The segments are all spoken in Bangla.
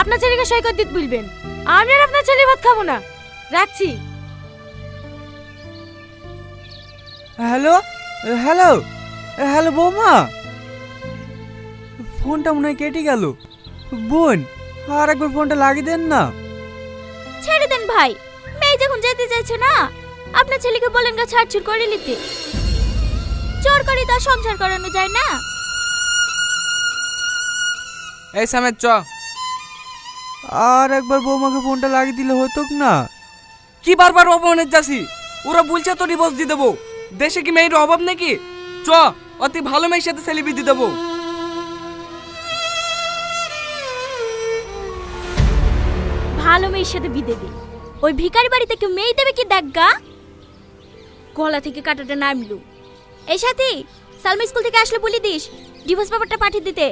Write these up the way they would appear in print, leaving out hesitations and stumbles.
আপনার ছেলেকে সই করে দিতে বলবেন। আমি আর আপনার ছেলে ভাত খাবো না, রাখছি। হ্যালো হ্যালো হ্যালো বৌমা, ফোনটা মনে হয় কেটে গেল। বোন, আর একবার ফোনটা লাগিয়ে দেন না। ছেড়ে দেন ভাই, মেয়ে যখন যেতে চাইছে না, আপনার ছেলেকে বলেন গা ছাড়ছুড় করে নিতে। চোর করে তার সংসার করানো যায় না। এই সামেত চ। আর একবার বৌমাকে ফোনটা লাগিয়ে দিলে হতো না? কি বারবার অপমানের যাসি? ওরা বলছে তো ডিভোর্স দিয়ে দেবো। দেশে কি মেয়ের অভাব নাকি? চ, অতি ভালো মেয়ের সাথে সেলিব্রিটি দিয়ে দেবো। ভালো মেয়ের সাথে বিদে দে। ওই ভিখারি বাড়িতে কেউ মেয়ে দেবে কি দেখ গা। গলা থেকে কাটাটা নামলু। এই সাথী, সালমা স্কুল থেকে আসলে বলি দিস ডিভোর্স পেপারটা পাঠিয়ে দিতে।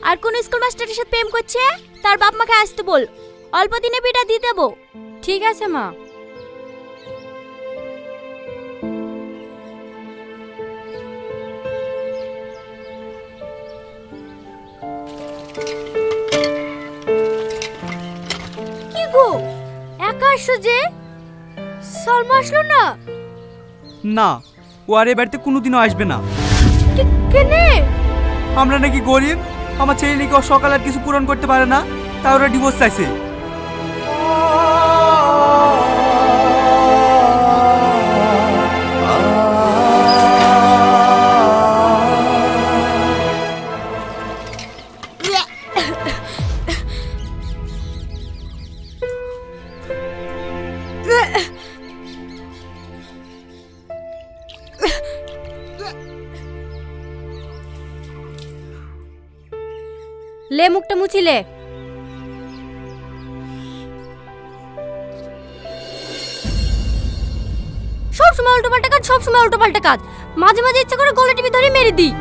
আর কোন স্কুল মাস্টারের সাথে প্রেম করছে তার বাপ মাকে আসতে বল, অল্প দিনে বিটা দিয়ে দেবো। ঠিক আছে মা। কি গো, একা আসছো যে? সালমা আসলো না? না, ও আর এ বাড়িতে কোনোদিনও আসবে না। কেনে? আমরা নাকি গরিব, আমার ছেলে নাকি ওর সকাল আর কিছু পূরণ করতে পারে না, তাই ওরা ডিভোর্স চাইছে। লে মুখটা মুছিলে। সব সময় উল্টো পাল্টা কাজ, সব সময় উল্টো পাল্টা কাজ। মাঝে মাঝে ইচ্ছা করে গলা টিপে ধরে মেরে দিই।